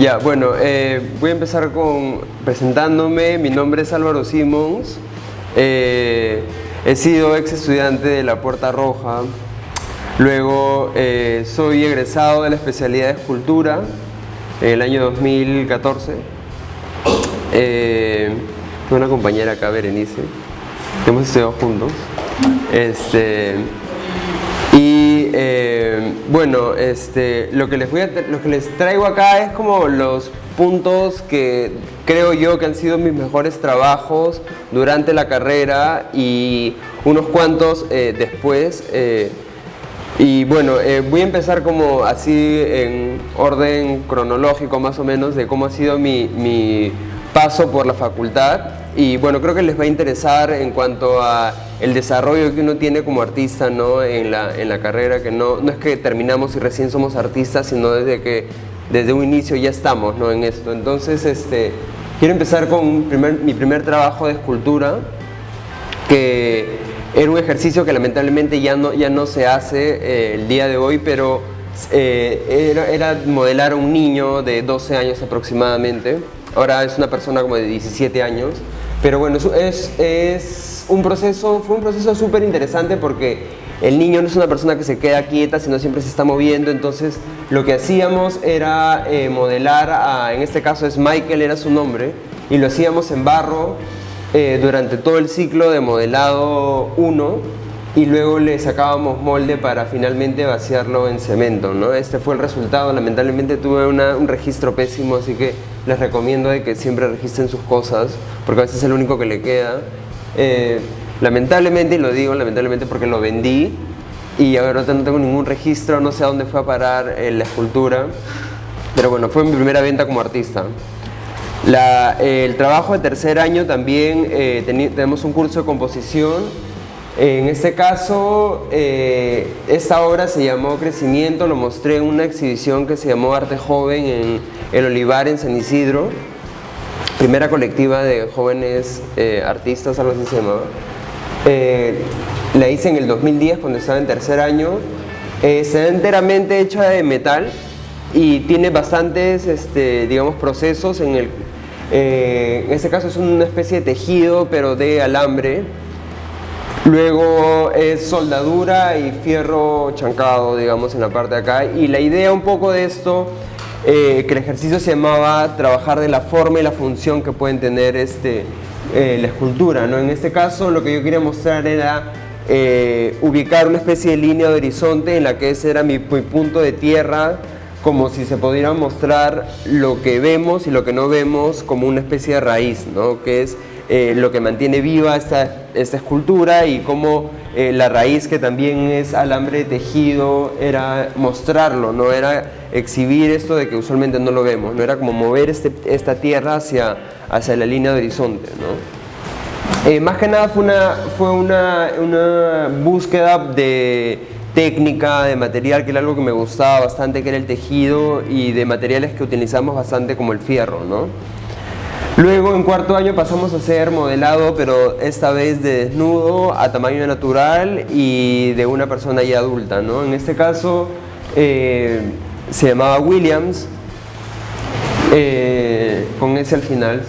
Ya, bueno, voy a empezar presentándome. Mi nombre es Álvaro Simons. He sido ex estudiante de la Puerta Roja. Luego soy egresado de la especialidad de escultura en el año 2014. Tengo una compañera acá, Berenice, que hemos estudiado juntos. Bueno, lo que les traigo acá es como los puntos que creo yo que han sido mis mejores trabajos durante la carrera y unos cuantos después. Y bueno, voy a empezar como así en orden cronológico más o menos de cómo ha sido mi paso por la facultad. Y bueno, creo que les va a interesar en cuanto a el desarrollo que uno tiene como artista, ¿no? en la carrera, que no es que terminamos y recién somos artistas, sino desde un inicio ya estamos, ¿no? en esto. Entonces, quiero empezar con mi primer trabajo de escultura, que era un ejercicio que lamentablemente ya no se hace el día de hoy, pero era modelar a un niño de 12 años aproximadamente. Ahora es una persona como de 17 años. Pero bueno, fue un proceso súper interesante porque el niño no es una persona que se queda quieta, sino siempre se está moviendo. Entonces lo que hacíamos era modelar, en este caso es Michael, era su nombre, y lo hacíamos en barro durante todo el ciclo de modelado 1 y luego le sacábamos molde para finalmente vaciarlo en cemento, ¿no? Este fue el resultado. Lamentablemente tuve un registro pésimo, así que les recomiendo de que siempre registren sus cosas, porque a veces es el único que le queda. Lamentablemente, y lo digo lamentablemente porque lo vendí y ahora no tengo ningún registro, no sé a dónde fue a parar la escultura, pero bueno, fue mi primera venta como artista. El trabajo de tercer año también tenemos un curso de composición. En este caso, esta obra se llamó Crecimiento, lo mostré en una exhibición que se llamó Arte Joven en El Olivar en San Isidro, primera colectiva de jóvenes artistas, algo así se llamaba. La hice en el 2010 cuando estaba en tercer año. Está enteramente hecha de metal y tiene bastantes digamos, procesos. En este caso es una especie de tejido, pero de alambre. Luego es soldadura y fierro chancado, digamos, en la parte de acá. Y la idea un poco de esto, que el ejercicio se llamaba trabajar de la forma y la función que pueden tener la escultura, ¿no? En este caso lo que yo quería mostrar era ubicar una especie de línea de horizonte en la que ese era mi punto de tierra, como si se pudiera mostrar lo que vemos y lo que no vemos como una especie de raíz, ¿no? Que es lo que mantiene viva esta escultura, y como la raíz, que también es alambre tejido, era mostrarlo, no era exhibir esto de que usualmente no lo vemos, no era como mover esta tierra hacia la línea de horizonte, ¿no? Más que nada fue una búsqueda de técnica, de material, que era algo que me gustaba bastante, que era el tejido, y de materiales que utilizamos bastante como el fierro, ¿no? Luego en cuarto año pasamos a hacer modelado, pero esta vez de desnudo a tamaño natural y de una persona ya adulta, ¿no? En este caso se llamaba Williams, con ese al final.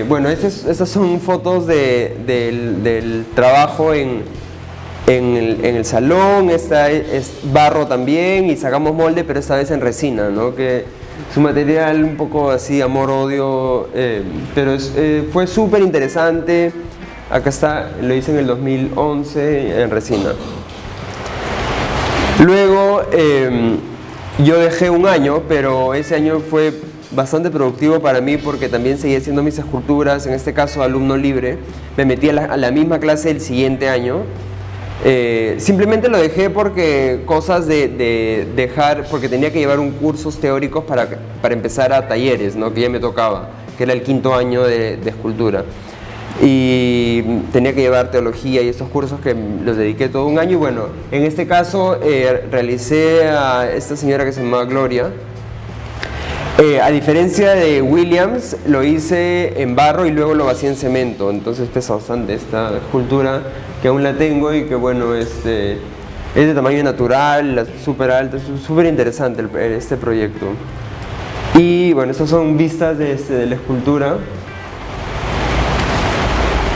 Bueno, estas son fotos del trabajo en el salón. Esta es barro también, y sacamos molde, pero esta vez en resina, ¿no? Que es un material un poco así, amor-odio, pero fue súper interesante. Acá está, lo hice en el 2011 en resina. Luego yo dejé un año, pero ese año fue bastante productivo para mí porque también seguí haciendo mis esculturas, en este caso alumno libre. Me metí a la misma clase el siguiente año. Simplemente lo dejé porque porque tenía que llevar cursos teóricos para empezar a talleres, ¿no? Que ya me tocaba, que era el quinto año de escultura, y tenía que llevar teología y estos cursos que los dediqué todo un año. Y bueno, en este caso realicé a esta señora que se llamaba Gloria. A diferencia de Williams, lo hice en barro y luego lo vacié en cemento, entonces pesa bastante esta escultura, que aún la tengo, y que bueno, es de tamaño natural, súper alta, es súper interesante este proyecto. Y bueno, estas son vistas de la escultura.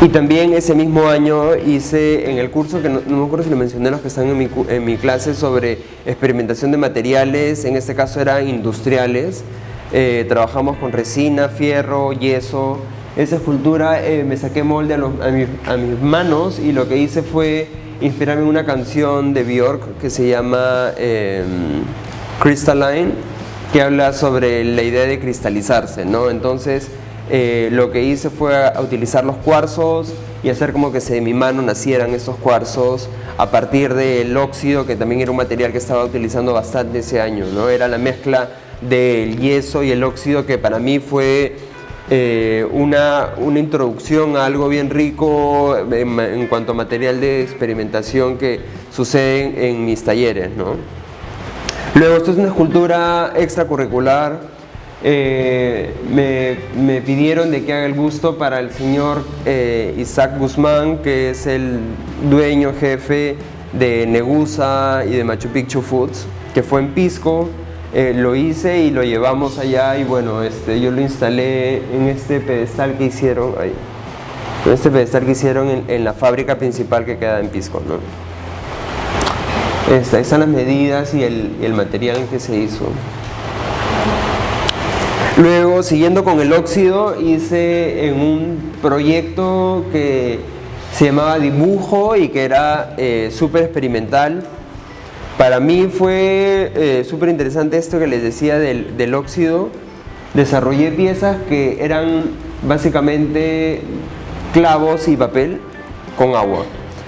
Y también ese mismo año hice en el curso, que no me acuerdo si lo mencioné, los que están en mi clase, sobre experimentación de materiales, en este caso eran industriales. Trabajamos con resina, fierro, yeso. Esa escultura me saqué molde a mis manos, y lo que hice fue inspirarme en una canción de Björk que se llama Crystalline, que habla sobre la idea de cristalizarse, ¿no? Entonces lo que hice fue utilizar los cuarzos y hacer como que de mi mano nacieran estos cuarzos a partir del óxido, que también era un material que estaba utilizando bastante ese año, ¿no? Era la mezcla del yeso y el óxido, que para mí fue una introducción a algo bien rico en cuanto a material de experimentación que sucede en mis talleres, ¿no? Luego, esto es una escultura extracurricular. Me pidieron de que haga el busto para el señor Isaac Guzmán, que es el dueño jefe de Negusa y de Machu Picchu Foods, que fue en Pisco. Lo hice y lo llevamos allá, y bueno, yo lo instalé en este pedestal que hicieron en la fábrica principal que queda en Pisco, ¿no? Ahí están las medidas y el material en que se hizo. Luego, siguiendo con el óxido, hice en un proyecto que se llamaba Dibujo y que era súper experimental. Para mí fue súper interesante esto que les decía del óxido. Desarrollé piezas que eran básicamente clavos y papel con agua.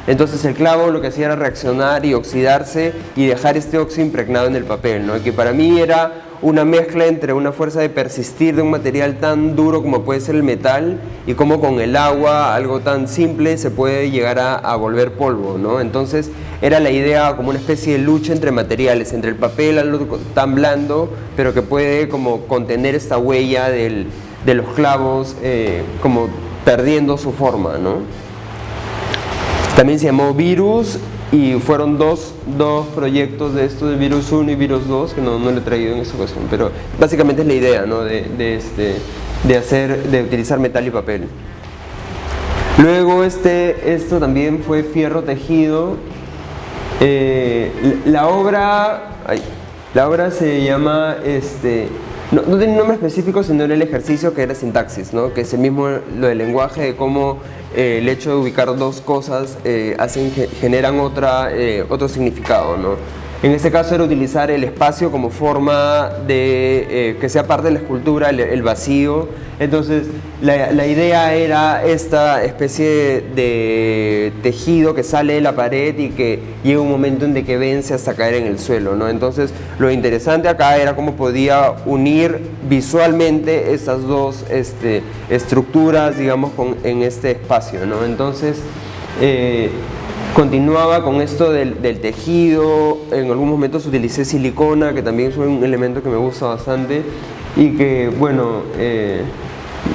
Entonces el clavo lo que hacía era reaccionar y oxidarse y dejar este óxido impregnado en el papel, ¿no? Que para mí era una mezcla entre una fuerza de persistir de un material tan duro como puede ser el metal, y como con el agua, algo tan simple, se puede llegar a volver polvo, ¿no? Entonces era la idea como una especie de lucha entre materiales, entre el papel, algo tan blando, pero que puede como contener esta huella de los clavos, como perdiendo su forma, ¿no? También se llamó Virus, y fueron dos proyectos de esto, de Virus 1 y Virus 2, que no lo he traído en esta ocasión, pero básicamente es la idea, ¿no? de utilizar metal y papel. Luego esto también fue fierro tejido. La obra se llama, no tiene un nombre específico, sino era el ejercicio que era sintaxis, ¿no? Que es el mismo lo del lenguaje, de cómo el hecho de ubicar dos cosas generan otro significado, ¿no? En este caso era utilizar el espacio como forma de que sea parte de la escultura, el vacío. Entonces la idea era esta especie de tejido que sale de la pared y que llega un momento en que vence hasta caer en el suelo, ¿no? Entonces lo interesante acá era cómo podía unir visualmente estas dos estructuras, digamos, en este espacio, ¿no? Entonces continuaba con esto del tejido. En algunos momentos utilicé silicona, que también es un elemento que me gusta bastante, y que, bueno,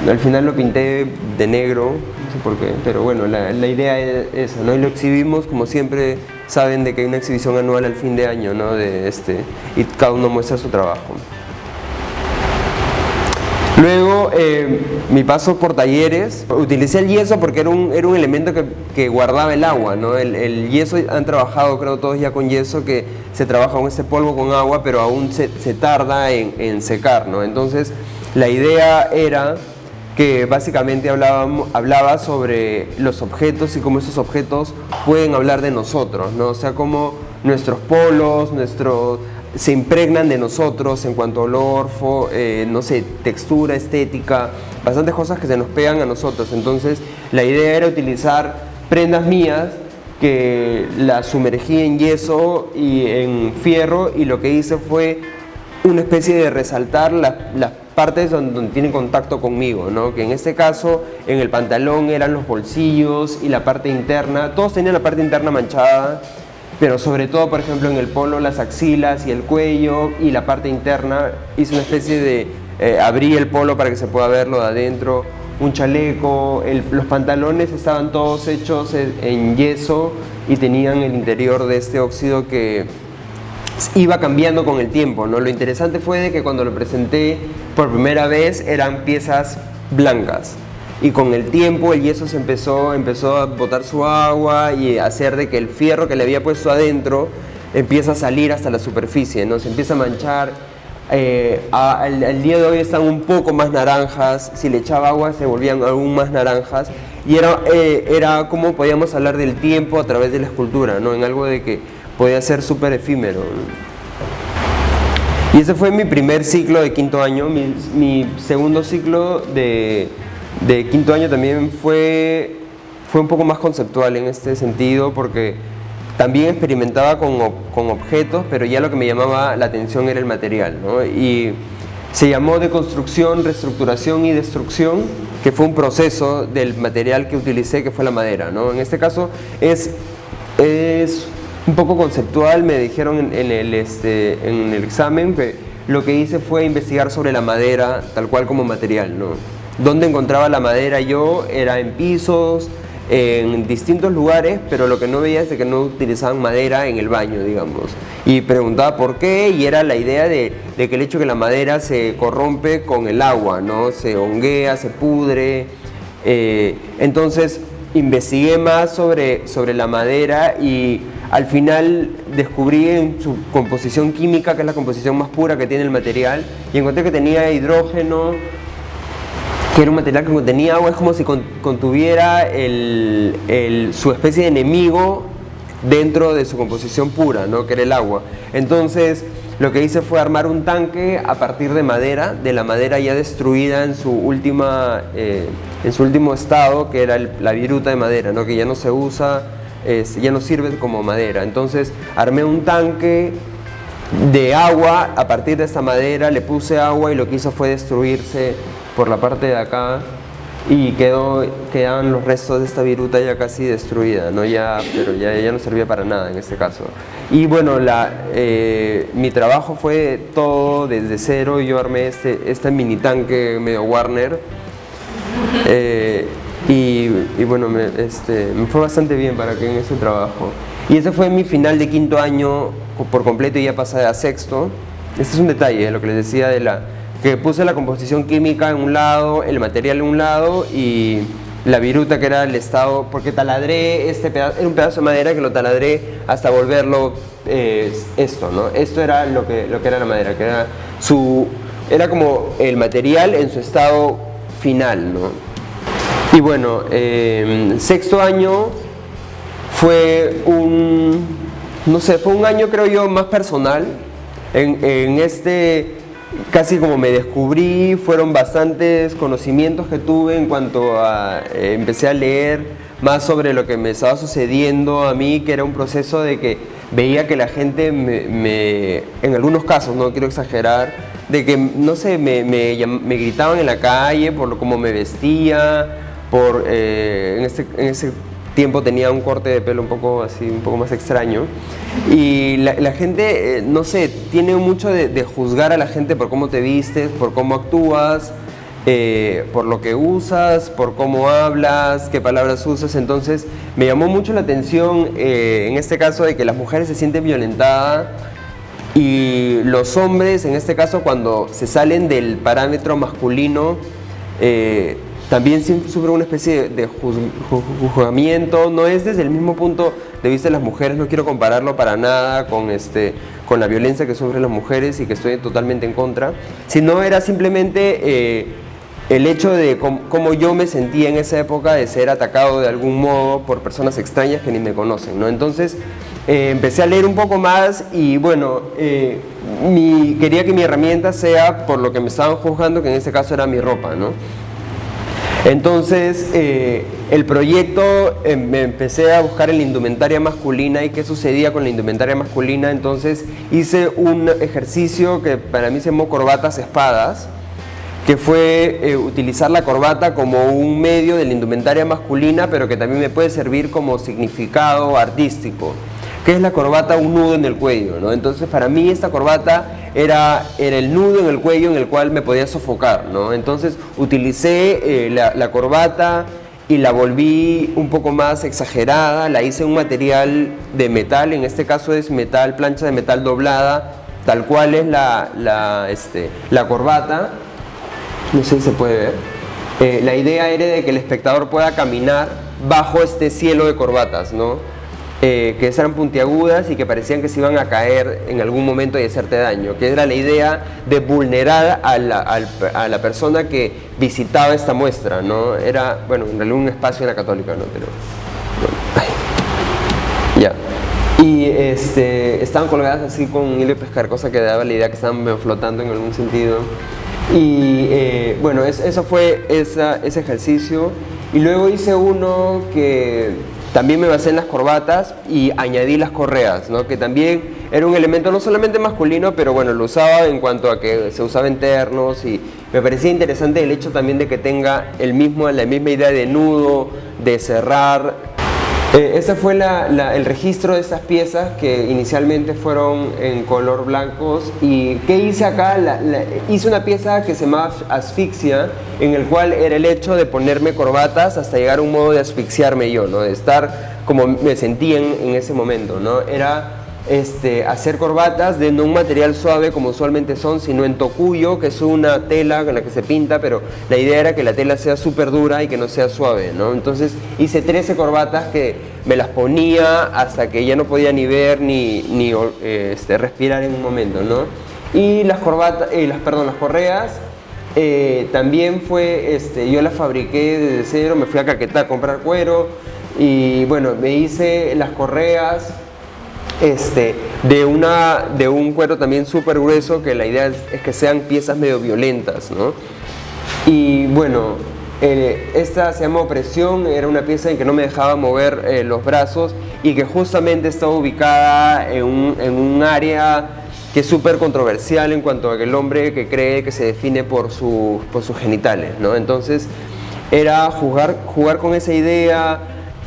al final lo pinté de negro, no sé por qué, pero bueno, la idea es esa, ¿no? Y lo exhibimos, como siempre saben, de que hay una exhibición anual al fin de año, ¿no? Y cada uno muestra su trabajo. Luego, mi paso por talleres, utilicé el yeso porque era un elemento que guardaba el agua, ¿no? El yeso, han trabajado, creo todos ya con yeso, que se trabaja con este polvo con agua, pero aún se tarda en secar, ¿no? Entonces, la idea era que básicamente hablaba sobre los objetos y cómo esos objetos pueden hablar de nosotros, ¿no? O sea, cómo nuestros polos, se impregnan de nosotros en cuanto a olor, no sé, textura, estética, bastantes cosas que se nos pegan a nosotros. Entonces la idea era utilizar prendas mías que las sumergí en yeso y en fierro, y lo que hice fue una especie de resaltar las partes donde tienen contacto conmigo, ¿no? Que en este caso en el pantalón eran los bolsillos y la parte interna. Todos tenían la parte interna manchada, pero sobre todo, por ejemplo, en el polo, las axilas y el cuello y la parte interna. Hice una especie de abrí el polo para que se pueda verlo de adentro, un chaleco. Los pantalones estaban todos hechos en yeso y tenían el interior de este óxido que iba cambiando con el tiempo, ¿no? Lo interesante fue de que cuando lo presenté por primera vez eran piezas blancas y con el tiempo el yeso empezó a botar su agua y a hacer de que el fierro que le había puesto adentro empieza a salir hasta la superficie, ¿no? Se empieza a manchar. Al día de hoy están un poco más naranjas, si le echaba agua se volvían aún más naranjas y era como podíamos hablar del tiempo a través de la escultura, ¿no? En algo de que podía ser súper efímero. Y ese fue mi primer ciclo de quinto año. Mi segundo ciclo de quinto año también fue un poco más conceptual en este sentido, porque también experimentaba con objetos, pero ya lo que me llamaba la atención era el material, ¿no? Y se llamó deconstrucción, reestructuración y destrucción, que fue un proceso del material que utilicé, que fue la madera, ¿no? En este caso es un poco conceptual. Me dijeron en el examen que lo que hice fue investigar sobre la madera tal cual como material, ¿no? Dónde encontraba la madera yo era en pisos, en distintos lugares, pero lo que no veía es de que no utilizaban madera en el baño, digamos. Y preguntaba por qué, y era la idea de que el hecho de que la madera se corrompe con el agua, ¿no? Se honguea, se pudre. Entonces investigué más sobre la madera y al final descubrí en su composición química, que es la composición más pura que tiene el material, y encontré que tenía hidrógeno, que era un material que contenía agua. Es como si contuviera su especie de enemigo dentro de su composición pura, ¿no? Que era el agua. Entonces lo que hice fue armar un tanque a partir de la madera ya destruida en su último estado, que era la viruta de madera, ¿no? Que ya no se usa, ya no sirve como madera. Entonces armé un tanque de agua a partir de esta madera, le puse agua y lo que hizo fue destruirse por la parte de acá y quedaban los restos de esta viruta ya casi destruida, ¿no? Pero ya no servía para nada en este caso. Y bueno, mi trabajo fue todo desde cero. Yo armé este mini tanque medio Warner y bueno, me fue bastante bien para que en ese trabajo. Y ese fue mi final de quinto año por completo y ya pasé a sexto. Este es un detalle, lo que les decía que puse la composición química en un lado, el material en un lado y la viruta que era el estado, porque taladré este pedazo, era un pedazo de madera que lo taladré hasta volverlo esto, ¿no? Esto era lo que era la madera, que era como el material en su estado final, ¿no? Y bueno, sexto año fue fue un año, creo yo, más personal. Casi como me descubrí, fueron bastantes conocimientos que tuve en cuanto a empecé a leer más sobre lo que me estaba sucediendo a mí, que era un proceso de que veía que la gente en algunos casos, no quiero exagerar, de que, no sé, me gritaban en la calle por cómo me vestía, en ese tiempo tenía un corte de pelo un poco más extraño, y la gente, no sé, tiene mucho de juzgar a la gente por cómo te vistes, por cómo actúas, por lo que usas, por cómo hablas, qué palabras usas. Entonces me llamó mucho la atención en este caso de que las mujeres se sienten violentadas y los hombres, en este caso, cuando se salen del parámetro masculino, también sufre una especie de juzgamiento. No es desde el mismo punto de vista de las mujeres, no quiero compararlo para nada con la violencia que sufren las mujeres y que estoy totalmente en contra, sino era simplemente el hecho de cómo yo me sentía en esa época de ser atacado de algún modo por personas extrañas que ni me conocen, ¿no? Entonces empecé a leer un poco más y bueno, quería que mi herramienta sea por lo que me estaban juzgando, que en este caso era mi ropa, ¿no? Entonces el proyecto, me empecé a buscar en la indumentaria masculina y qué sucedía con la indumentaria masculina. Entonces hice un ejercicio que para mí se llamó corbatas espadas, que fue utilizar la corbata como un medio de la indumentaria masculina, pero que también me puede servir como significado artístico. ¿Qué es la corbata? Un nudo en el cuello, ¿no? Entonces para mí esta corbata era el nudo en el cuello en el cual me podía sofocar, ¿no? Entonces utilicé la corbata y la volví un poco más exagerada, la hice en un material de metal, en este caso es metal, plancha de metal doblada, tal cual es la corbata, no sé si se puede ver. La idea era de que el espectador pueda caminar bajo este cielo de corbatas, ¿no? Que eran puntiagudas y que parecían que se iban a caer en algún momento y hacerte daño, que era la idea de vulnerar a la persona que visitaba esta muestra, ¿no? Era, bueno, en realidad un espacio en la Católica, ¿no? Pero, bueno, ya. Y estaban colgadas así con un hilo de pescar, cosa que daba la idea que estaban flotando en algún sentido. Y bueno, eso fue ese ejercicio. Y luego hice uno que también me basé en las corbatas y añadí las correas, ¿no? Que también era un elemento no solamente masculino, pero bueno, lo usaba en cuanto a que se usaba en ternos, y me parecía interesante el hecho también de que tenga la misma idea de nudo, de cerrar. Ese fue el registro de estas piezas que inicialmente fueron en color blancos. ¿Y qué hice acá? Hice una pieza que se llamaba Asfixia, en el cual era el hecho de ponerme corbatas hasta llegar a un modo de asfixiarme yo, ¿no? De estar como me sentía en ese momento, ¿no? Era hacer corbatas de no un material suave como usualmente son, sino en tocuyo, que es una tela con la que se pinta, pero la idea era que la tela sea súper dura y que no sea suave, ¿no? Entonces hice 13 corbatas que me las ponía hasta que ya no podía ni ver ni respirar en un momento, ¿no? Y las correas también fue, yo las fabriqué desde cero, me fui a Caquetá a comprar cuero y bueno, me hice las correas de un cuero también súper grueso, que la idea es que sean piezas medio violentas, ¿no? Y bueno, esta se llama Opresión, era una pieza en que no me dejaba mover los brazos y que justamente estaba ubicada en un área que es súper controversial en cuanto a que el hombre que cree que se define por sus genitales, ¿no? Entonces era jugar con esa idea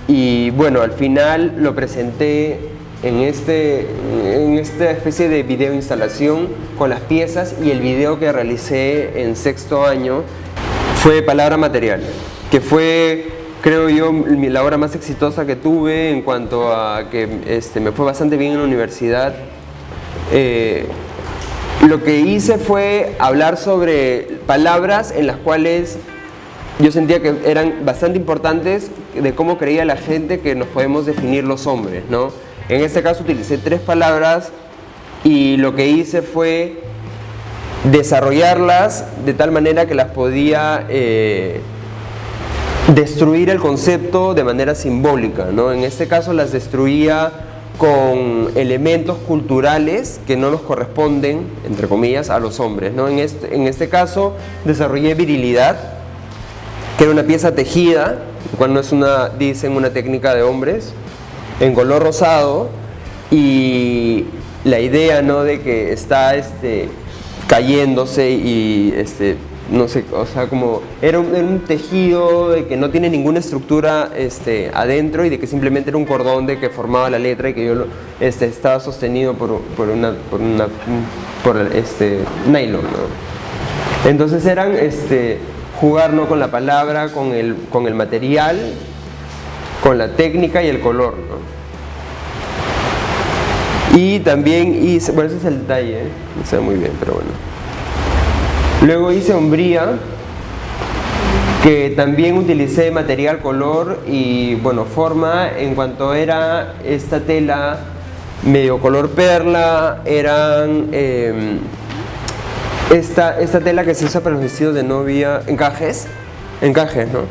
y bueno, al final lo presenté en esta especie de video instalación con las piezas, y el video que realicé en sexto año fue Palabra Material, que fue, creo yo, la obra más exitosa que tuve en cuanto a que me fue bastante bien en la universidad. Lo que hice fue hablar sobre palabras en las cuales yo sentía que eran bastante importantes de cómo creía la gente que nos podemos definir los hombres, ¿no? En este caso utilicé 3 palabras y lo que hice fue desarrollarlas de tal manera que las podía destruir el concepto de manera simbólica, ¿no? En este caso las destruía con elementos culturales que no nos corresponden, entre comillas, a los hombres, ¿no? En este caso desarrollé virilidad, que era una pieza tejida, lo cual no es una técnica de hombres, en color rosado, y la idea, ¿no?, de que está cayéndose y no sé, o sea, como era un tejido de que no tiene ninguna estructura adentro, y de que simplemente era un cordón de que formaba la letra y que yo estaba sostenido por nylon, ¿no? Entonces eran jugar, ¿no?, con la palabra, con el material, con la técnica y el color, ¿no? Y también hice, bueno, ese es el detalle, no se ve muy bien, pero bueno. Luego hice hombría, que también utilicé material, color y, bueno, forma. En cuanto era esta tela medio color perla, eran esta tela que se usa para los vestidos de novia, encajes, ¿no?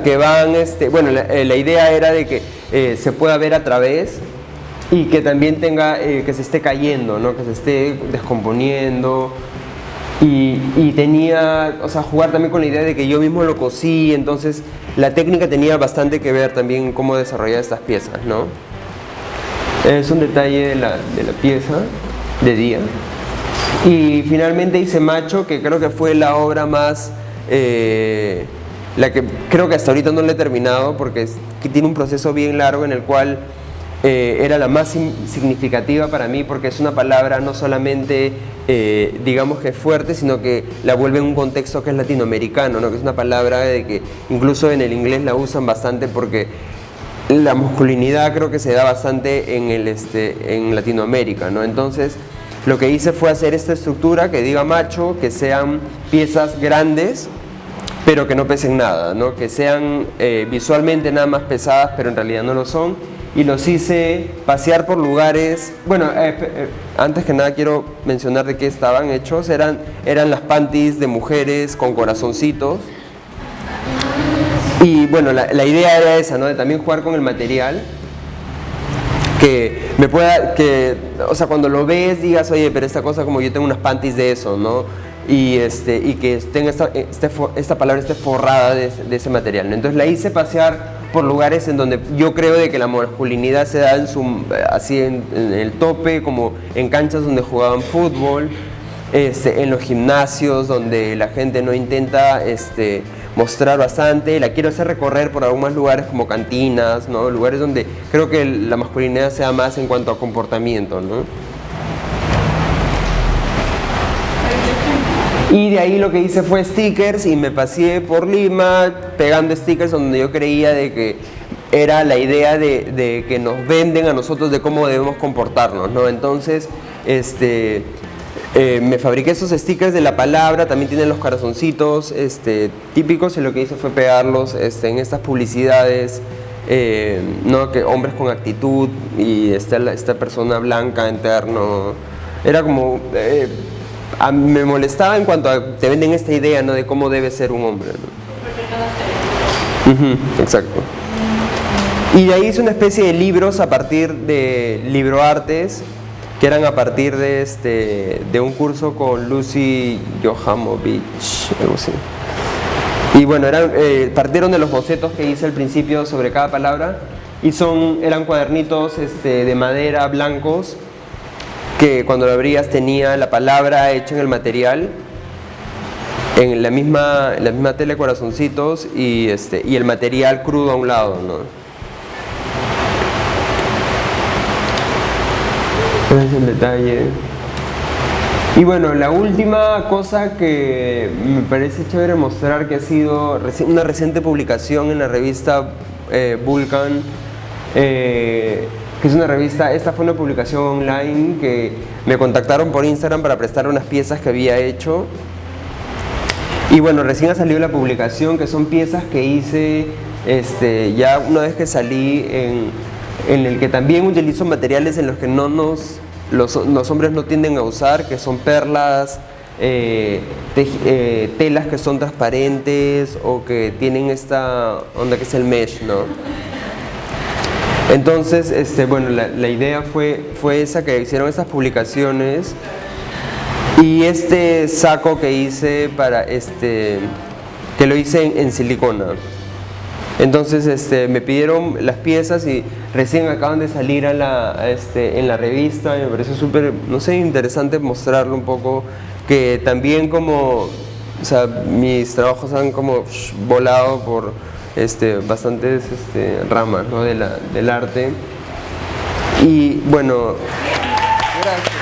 Que van, bueno, la idea era de que se pueda ver a través y que también tenga, que se esté cayendo, ¿no? Que se esté descomponiendo. Y tenía, o sea, jugar también con la idea de que yo mismo lo cosí, entonces la técnica tenía bastante que ver también en cómo desarrollar estas piezas, ¿no? Es un detalle de la pieza de día. Y finalmente hice Macho, que creo que fue la obra más, la que creo que hasta ahorita no la he terminado, porque que tiene un proceso bien largo en el cual era la más significativa para mí, porque es una palabra no solamente, digamos que es fuerte, sino que la vuelve en un contexto que es latinoamericano, ¿no? Que es una palabra de que incluso en el inglés la usan bastante, porque la masculinidad creo que se da bastante en Latinoamérica, ¿no? Entonces, lo que hice fue hacer esta estructura que diga macho, que sean piezas grandes, pero que no pesen nada, ¿no? Que sean visualmente nada más pesadas, pero en realidad no lo son. Y los hice pasear por lugares. Bueno, antes que nada quiero mencionar de qué estaban hechos. Eran las panties de mujeres con corazoncitos. Y bueno, la idea era esa, ¿no? De también jugar con el material. O sea, cuando lo ves digas, oye, pero esta cosa, como yo tengo unas panties de eso, ¿no? Y que esta palabra esté forrada de ese material, ¿no? Entonces la hice pasear por lugares en donde yo creo de que la masculinidad se da en el tope, como en canchas donde jugaban fútbol, en los gimnasios donde la gente no intenta mostrar bastante. La quiero hacer recorrer por algunos lugares como cantinas, ¿no? Lugares donde creo que la masculinidad se da más en cuanto a comportamiento, ¿no? Y de ahí lo que hice fue stickers y me paseé por Lima pegando stickers donde yo creía de que era la idea de que nos venden a nosotros de cómo debemos comportarnos, ¿no? Entonces, me fabriqué esos stickers de la palabra, también tienen los corazoncitos típicos, y lo que hice fue pegarlos en estas publicidades, ¿no? Que hombres con actitud y esta persona blanca en terno. Era como... me molestaba en cuanto a te venden esta idea, ¿no? De cómo debe ser un hombre, ¿no? Exacto. Y de ahí hice una especie de libros a partir de libroartes, que eran a partir de un curso con Lucy Johamovich, algo así. Y bueno, partieron de los bocetos que hice al principio sobre cada palabra, y eran cuadernitos de madera blancos, que cuando lo abrías tenía la palabra hecha en el material, en la misma tela de corazoncitos, y el material crudo a un lado, ¿no? Ese es el detalle. Y bueno, la última cosa que me parece chévere mostrar, que ha sido una reciente publicación en la revista Vulcan, que es una revista. Esta fue una publicación online que me contactaron por Instagram para prestar unas piezas que había hecho. Y bueno, recién ha salido la publicación, que son piezas que hice ya una vez que salí, en el que también utilizo materiales en los que los hombres no tienden a usar, que son perlas, telas que son transparentes o que tienen esta onda que es el mesh, ¿no? Entonces, bueno, la idea fue esa, que hicieron estas publicaciones, y este saco que hice que lo hice en silicona. Entonces, me pidieron las piezas y recién acaban de salir en la revista, y me pareció súper, no sé, interesante mostrarlo un poco, que también como, o sea, mis trabajos han como volado por bastantes ramas, ¿no? del arte. Y bueno, gracias.